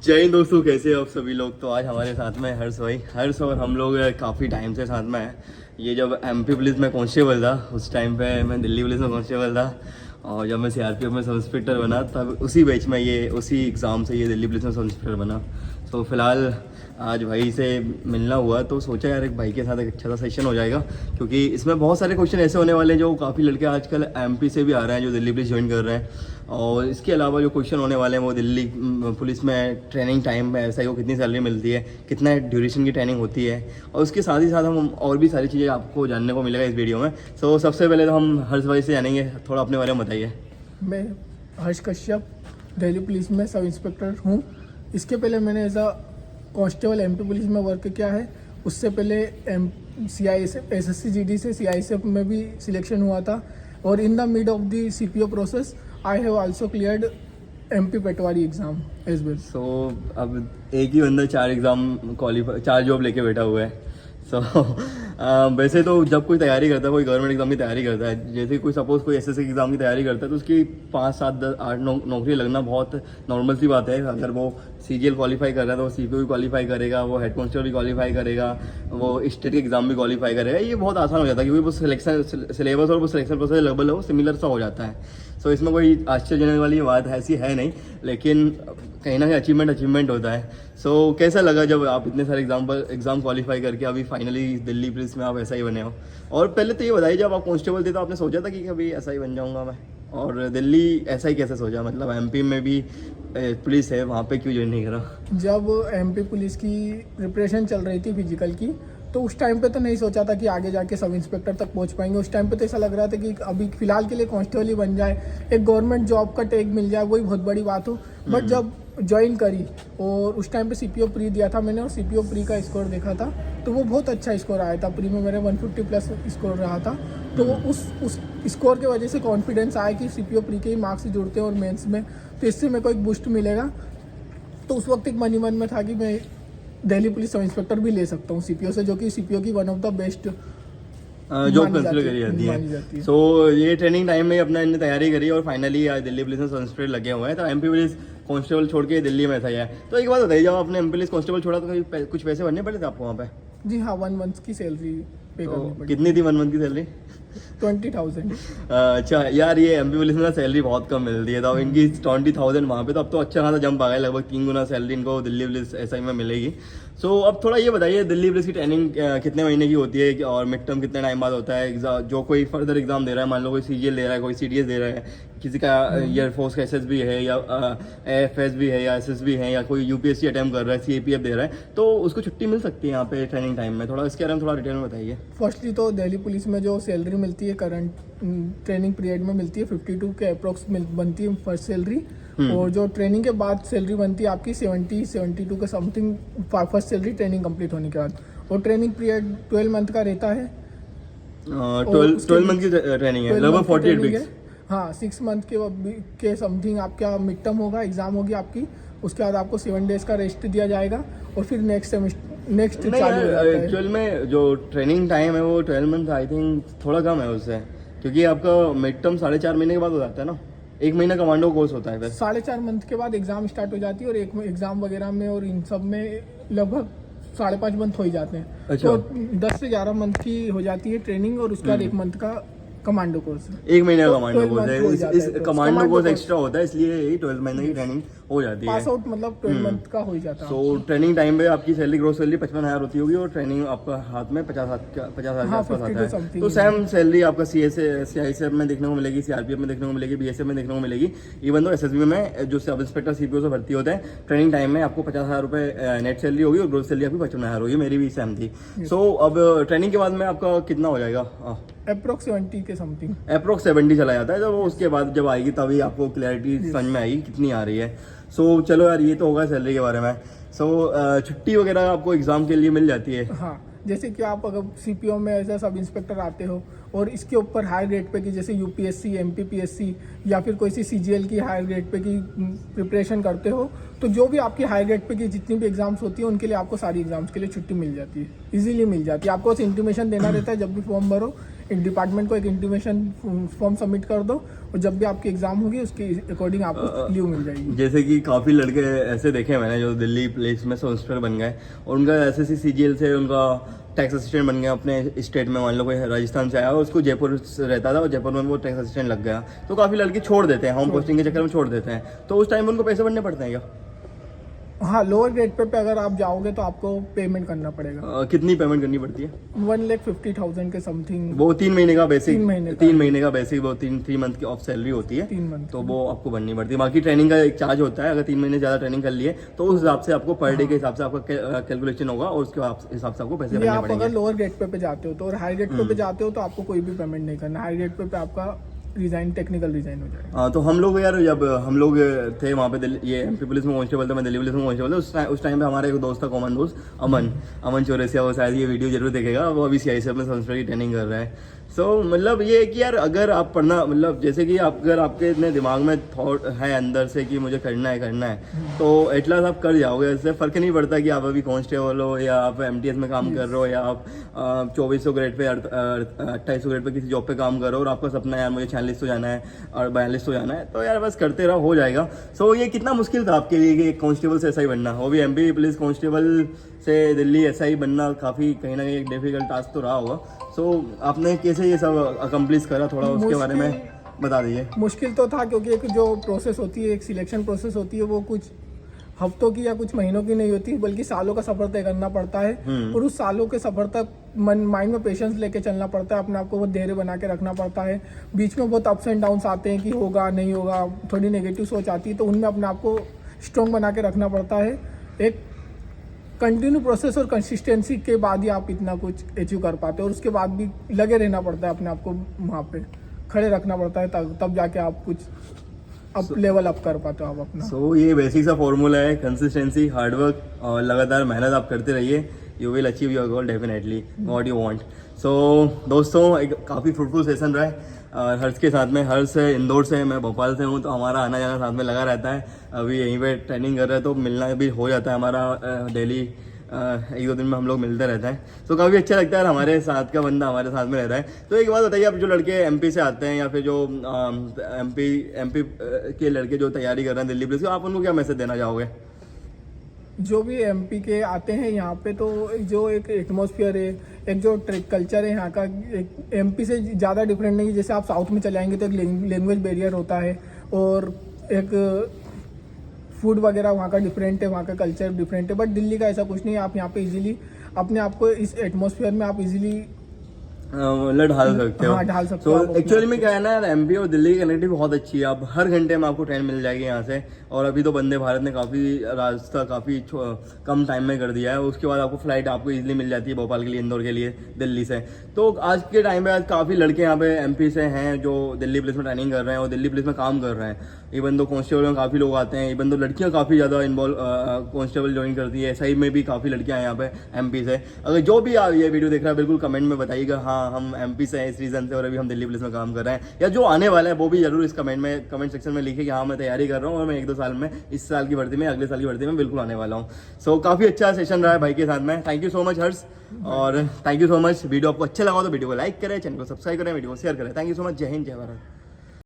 जय हिंद दोस्तों, कैसे हो आप सभी लोग। तो आज हमारे साथ में हर्ष और हम लोग काफ़ी टाइम से साथ में हैं। ये जब एमपी पुलिस में कांस्टेबल था उस टाइम पे मैं दिल्ली पुलिस में कांस्टेबल था, और जब मैं सीआरपीएफ में सब इंस्पेक्टर बना तब उसी बैच में ये उसी एग्ज़ाम से ये दिल्ली पुलिस में सब इंस्पेक्टर बना। तो फिलहाल आज भाई से मिलना हुआ तो सोचा यार एक भाई के साथ एक अच्छा सा सेशन हो जाएगा, क्योंकि इसमें बहुत सारे क्वेश्चन ऐसे होने वाले हैं जो काफ़ी लड़के आजकल एमपी से भी आ रहे हैं जो दिल्ली पुलिस ज्वाइन कर रहे हैं। और इसके अलावा जो क्वेश्चन होने वाले हैं वो दिल्ली पुलिस में ट्रेनिंग टाइम में ऐसा ही हो, कितनी सैलरी मिलती है, कितना ड्यूरेशन की ट्रेनिंग होती है, और उसके साथ ही साथ हम और भी सारी चीज़ें आपको जानने को मिलेगा इस वीडियो में। सो सबसे पहले तो हम हर्ष भाई से जानेंगे, थोड़ा अपने बारे में बताइए। मैं हर्ष कश्यप दिल्ली पुलिस में सब इंस्पेक्टर हूँ। इसके पहले मैंने as a constable MP police में वर्क किया है। उससे पहले CISF SSC-GD से CISF में भी सिलेक्शन हुआ था। और in the mid of the CPO process I have also cleared MP Patwari exam as well. So अब एक ही बंदा 4 एग्ज़ाम क्वालिफाई 4 जॉब लेके बैठा हुआ है। वैसे तो जब कोई तैयारी करता है, कोई गवर्नमेंट एग्जाम की तैयारी करता है, जैसे कोई सपोज कोई SSC एग्जाम की तैयारी करता है तो उसकी 5, 7, 10, 8 नौकरी लगना बहुत नॉर्मल सी बात है। अगर वो CGL क्वालिफाई कर रहा है तो वो CPO भी क्वालिफाई करेगा, वो हेड कांस्टेबल भी क्वालिफाई करेगा, वो स्टेट एग्जाम भी क्वालिफाई करेगा। ये बहुत आसान हो जाता है क्योंकि वो सिलेक्शन सिलेबस और वो सिलेक्शन प्रोसेस लगभग वो सिमिलर सा हो जाता है। सो इसमें कोई आश्चर्यजनक वाली बात ऐसी है नहीं, लेकिन कहीं ना कहीं अचीवमेंट होता है। सो कैसा लगा जब आप इतने सारे एग्जाम क्वालिफाई करके अभी फाइनली दिल्ली पुलिस में आप ऐसा ही बने हो। और पहले तो ये बताइए, जब आप कांस्टेबल थे तो आपने सोचा था कि कभी ऐसा ही बन जाऊंगा मैं, और दिल्ली ऐसा ही कैसे सोचा, मतलब MP में भी पुलिस है, वहाँ पे क्यों ज्वाइन नहीं करा? जब MP पुलिस की प्रिपरेशन चल रही थी फिजिकल की, तो उस टाइम पे तो नहीं सोचा था कि आगे जाके सब इंस्पेक्टर तक पहुंच पाएंगे। उस टाइम पे तो ऐसा लग रहा था कि अभी फिलहाल के लिए कांस्टेबल ही बन जाए, एक गवर्नमेंट जॉब का टैग मिल जाए, वही बहुत बड़ी बात हो। बट जब ज्वाइन करी और उस टाइम पे CPO प्री दिया था मैंने, और CPO प्री का स्कोर देखा था तो वो बहुत अच्छा स्कोर आया था। प्री में मेरे 150 प्लस स्कोर रहा था। तो उस स्कोर की वजह से कॉन्फिडेंस आया कि CPO प्री के ही मार्क्स जुड़ते हैं और मेंस में, तो इससे मेरे को एक बूस्ट मिलेगा। तो उस वक्त एक मन ही मन में था कि मैं दिल्ली पुलिस सब इंस्पेक्टर भी ले सकता हूँ CPO से, जो कि CPO की one of the best job consider करी जाती है। सो ये ट्रेनिंग टाइम में अपना इन्हें तैयारी करी और फाइनली आज दिल्ली पुलिस में सब इंस्पेक्टर लगे हुए हैं। तो MP पुलिस कांस्टेबल छोड़ के दिल्ली में था यार। तो एक बात बताइए, जब आपने MP पुलिस कांस्टेबल छोड़ा तो कुछ पैसे भरने पड़े थे आपको वहाँ पे? जी हाँ, 1 मंथ की सैलरी पे करनी तो पड़ी। कितनी थी 1 मंथ की सैलरी? 20,000। अच्छा यार, ये MP पुलिस में सैलरी बहुत कम मिलती है, तो इनकी 20,000 वहाँ पे, तो अब तो अच्छा खासा जंप आ गया, लगभग 3 गुना सैलरी इनको दिल्ली पुलिस SI में मिलेगी। सो अब थोड़ा ये बताइए, दिल्ली पुलिस की ट्रेनिंग कितने महीने की होती है और मिड टर्म कितने टाइम बाद होता है? जो कोई फर्दर एग्जाम दे रहा है, मान लो कोई CGL दे रहा है, कोई CDS दे रहा है, किसी का एयरफोर्स का SSB है या AFSB है या SSB है, या कोई UPSC अटेम्प्ट कर रहा है, CAPF दे रहा है, तो उसको छुट्टी मिल सकती है यहाँ पे ट्रेनिंग टाइम में? थोड़ा इसके बारे में थोड़ा डिटेल में बताइए। फर्स्टली तो दिल्ली पुलिस में जो सैलरी मिलती है करंट ट्रेनिंग पीरियड में मिलती है 52 के अप्रोक्स बनती है फर्स्ट सैलरी। और जो ट्रेनिंग के बाद सैलरी बनती है आपकी 72 के something first salary training complete होने के बाद। और ट्रेनिंग पीरियड 12 मंथ का रहता है। 12 मंथ की ट्रेनिंग है, लगभग 48 वीक्स। हाँ, 6 मंथ के समथिंग आपका मिड टर्म होगा, एग्जाम होगी आपकी। उसके बाद आपको 7 डेज का रेस्ट दिया जाएगा और फिर नेक्स्ट चालू हो जाता है। एक्चुअल में जो ट्रेनिंग टाइम है वो 12 मंथ आई थिंक थोड़ा कम है उससे, क्योंकि आपका मिड टर्म 4.5 महीने के बाद हो जाता है ना। 1 महीना कमांडो कोर्स होता है फिर 4.5 मंथ के बाद एग्जाम स्टार्ट हो जाती है, और एक एग्जाम वगैरह में और इन सब में लगभग 5.5 मंथ हो ही जाते हैं। अच्छा। तो 10 से 11 मंथ की हो जाती है ट्रेनिंग, और उसके बाद 1 मंथ का कमांडो कोर्स। 1 महीने का तो कमांडो 12 कोर्स month हो है। जाता इस है, कमांडो कोर्स course। एक्स्ट्रा होता है, इसलिए यही 12 महीने की ट्रेनिंग हो जाती है। पास आउट मतलब 12 मंथ का हो ही जाता है। सो ट्रेनिंग टाइम पे आपकी सैलरी ग्रोस सैलरी 55,000 होती होगी, और ट्रेनिंग आपका हाथ में 50,000 के आसपास 50 आता है। something तो सेम सैलरी आपका CISF में देखने को मिलेगी, CRPF में देखने को मिलेगी, BSF में देखने को मिलेगी। इवन तो SSB में जो सब इंस्पेक्टर CPO से भर्ती होते हैं, ट्रेनिंग टाइम में आपको 50,000 रुपये नेट सैलरी होगी और ग्रोस सैलरी आपकी 55,000 होगी। मेरी भी सेम थी। सो अब ट्रेनिंग के बाद में आपका कितना हो जाएगा? अप्रोक्स 70 के समथिंग। अप्रोक्स 70 चला जाता है। जब उसके बाद जब आएगी तभी आपको क्लैरिटी समझ में आएगी कितनी आ रही है। सो चलो यार, ये तो होगा सैलरी के बारे में। सो छुट्टी वगैरह आपको एग्जाम के लिए मिल जाती है? हाँ, जैसे कि आप अगर CPO में एज सब इंस्पेक्टर आते हो और इसके ऊपर हायर ग्रेड पे की जैसे UPSC MPPSC या फिर कोई सी CGL की हायर ग्रेड पे की प्रिपरेशन करते हो, तो जो भी आपकी हायर ग्रेड पे की जितनी भी एग्जाम्स होती है उनके लिए आपको सारी एग्जाम्स के लिए छुट्टी मिल जाती है, इजीली मिल जाती है। आपको बस इंटीमेशन देना रहता है जब भी फॉर्म भरो, डिपार्टमेंट को एक इंटीमेशन फॉर्म सबमिट कर दो और जब भी आपकी एग्जाम होगी उसके अकॉर्डिंग आपको लीव मिल जाएगी। जैसे कि काफ़ी लड़के ऐसे देखे मैंने जो दिल्ली पुलिस में सब इंस्पेक्टर बन गए और उनका एसएससी सीजीएल से उनका टैक्स असिस्टेंट बन गया अपने स्टेट में। मान लो कोई राजस्थान से आया और उसको जयपुर से रहता था और जयपुर में वो टैक्स असिस्टेंट लग गया, तो काफ़ी लड़के छोड़ देते हैं, होम पोस्टिंग के चक्कर में छोड़ देते हैं। तो उस टाइम उनको पैसे भरने पड़ते हैं क्या? हाँ, लोअर ग्रेड पे अगर आप जाओगे तो आपको पेमेंट करना पड़ेगा। कितनी पेमेंट करनी पड़ती है? 1,50,000 के समथिंग। वो 3 महीने का बेसिक, 3 महीने का बेसिक, वो 3 मंथ की ऑफ सैलरी होती है, 3 मंथ, तो वो आपको भरनी पड़ती है। बाकी ट्रेनिंग का एक चार्ज होता है, अगर 3 महीने ज़्यादा ट्रेनिंग कर लिए तो उस हिसाब से आपको पर डे के हिसाब से आपका कैलकुलेशन होगा और उसके हिसाब से आपको पैसे भरने आप पड़ेंगे। अगर लोअर ग्रेड पे जाते हो तो, और हाई ग्रेड पे जाते हो तो आपको कोई भी पेमेंट नहीं करना। हाई ग्रेड पे आपका टेक्निकल रिजाइन हो जाएगा। हाँ, तो हम लोग यार जब हम लोग थे वहाँ पे ये एमपी पुलिस में कांस्टेबल था, मैं दिल्ली पुलिस में कांस्टेबल था, उस टाइम पे हमारा एक दोस्त था, कॉमन दोस्त अमन चौरसिया, वो शायद ये वीडियो जरूर देखेगा, वो अभी सीआईएसएफ में संस्था की ट्रेनिंग कर रहा है। सो मतलब ये है कि यार अगर आप पढ़ना, मतलब जैसे कि अगर आपके इतने दिमाग में थॉट है अंदर से कि मुझे करना है तो एटलास आप कर जाओगे। इससे फ़र्क नहीं पड़ता कि आप अभी कांस्टेबल हो या आप एमटीएस में काम कर रहे हो या आप 2400 ग्रेड पे 2800 ग्रेड पे किसी जॉब पे काम कर रहे हो और आपका सपना है यार मुझे 4600 जाना है और 4200 जाना है, तो यार बस करते रहो, हो जाएगा। सो ये कितना मुश्किल था आपके लिए कि एक कांस्टेबल से एसआई बनना, वो भी एमपी पुलिस कांस्टेबल से दिल्ली एसआई बनना काफ़ी कहीं ना कहीं एक डिफिकल्ट टास्क तो रहा होगा। सो आपने कैसे ये सब अकम्प्लिश करा, थोड़ा उसके बारे में बता दीजिए। मुश्किल तो था क्योंकि एक जो प्रोसेस होती है, एक सिलेक्शन प्रोसेस होती है, वो कुछ हफ्तों की या कुछ महीनों की नहीं होती, बल्कि सालों का सफर तय करना पड़ता है। और उस सालों के सफर तक माइंड में पेशेंस लेके चलना पड़ता है, अपने आप को बहुत धैर्य बना के रखना पड़ता है। बीच में बहुत अप्स एंड डाउन्स आते हैं कि होगा नहीं होगा, थोड़ी नेगेटिव सोच आती है, तो उनमें अपने आप को स्ट्रॉन्ग बना के रखना पड़ता है। एक कंटिन्यू प्रोसेस और कंसिस्टेंसी के बाद ही आप इतना कुछ अचीव कर पाते हो, और उसके बाद भी लगे रहना पड़ता है, अपने आप को वहाँ पे खड़े रखना पड़ता है, तब जाके आप कुछ लेवल अप कर पाते हो आप अपना। सो ये बेसिक सा फॉर्मूला है, कंसिस्टेंसी, हार्डवर्क और लगातार मेहनत आप करते रहिए, you will achieve your goal definitely what you want. So दोस्तों, एक काफ़ी फ्रूटफुल सेशन रहा है हर्ष के साथ में। हर्ष इंदौर से, मैं भोपाल से हूँ, तो हमारा आना जाना साथ में लगा रहता है। अभी यहीं पे ट्रेनिंग कर रहे हैं तो मिलना भी हो जाता है हमारा डेली, 1-2 दिन में हम लोग मिलते रहते हैं। तो काफ़ी अच्छा लगता है, हमारे साथ का बंदा हमारे साथ में रहता है। तो एक बात बताइए, आप जो लड़के एमपी से आते हैं या फिर जो एमपी के लड़के जो तैयारी कर रहे हैं दिल्ली पुलिस की, आप उनको क्या मैसेज देना चाहोगे? जो भी एमपी के आते हैं यहाँ पे, तो जो एक एटमॉस्फेयर है, एक जो कल्चर है यहाँ का, एक एमपी से ज़्यादा डिफरेंट नहीं है। जैसे आप साउथ में चले जाएंगे तो एक लैंग्वेज बैरियर होता है और एक फूड वगैरह वहाँ का डिफरेंट है, वहाँ का कल्चर डिफरेंट है। बट दिल्ली का ऐसा कुछ नहीं है, आप यहाँ पे इजीली अपने आप को इस एटमॉस्फेयर में आप इजीली ढाल सकते हो। हाँ, ढाल सकते हो। तो एक्चुअली में क्या है ना, एमपी और दिल्ली की कनेक्टिविटी बहुत अच्छी है। आप हर घंटे में आपको ट्रेन मिल जाएगी यहाँ से, और अभी तो वंदे भारत ने काफ़ी रास्ता काफ़ी कम टाइम में कर दिया है। उसके बाद आपको फ्लाइट आपको इजीली मिल जाती है भोपाल के लिए, इंदौर के लिए, दिल्ली से। तो आज के टाइम पे आज काफ़ी लड़के यहाँ पे एमपी से हैं जो दिल्ली पुलिस में ट्रेनिंग कर रहे हैं और दिल्ली पुलिस में काम कर रहे हैं। इवन तो कांस्टेबल में काफ़ी लोग आते हैं, इवन तो लड़कियाँ काफ़ी ज़्यादा इन्वॉल्व कांस्टेबल ज्वाइन करती है, एसआई में भी काफ़ी लड़कियाँ हैं यहाँ पे एमपी से। अगर जो भी ये वीडियो देख रहा है, बिल्कुल कमेंट में बताइएगा हाँ हम एमपी से हैं इस रीज़न से और अभी हम दिल्ली पुलिस में काम कर रहे हैं, या जो आने वाला है वो भी जरूर इस कमेंट सेक्शन में लिखे कि हाँ मैं तैयारी कर रहा हूँ और मैं 1-2 साल में, इस साल की भर्ती में, अगले साल की भर्ती में बिल्कुल आने वाला हूँ। सो काफ़ी अच्छा सेशन रहा है भाई के साथ में। थैंक यू सो मच हर्ष, और thank you so much. Video आपको अच्छा लगा तो वीडियो को लाइक करें, चैनल को सब्सक्राइब करें, वीडियो को शेयर करें। Thank you so much. जय हिंद, जय भारत।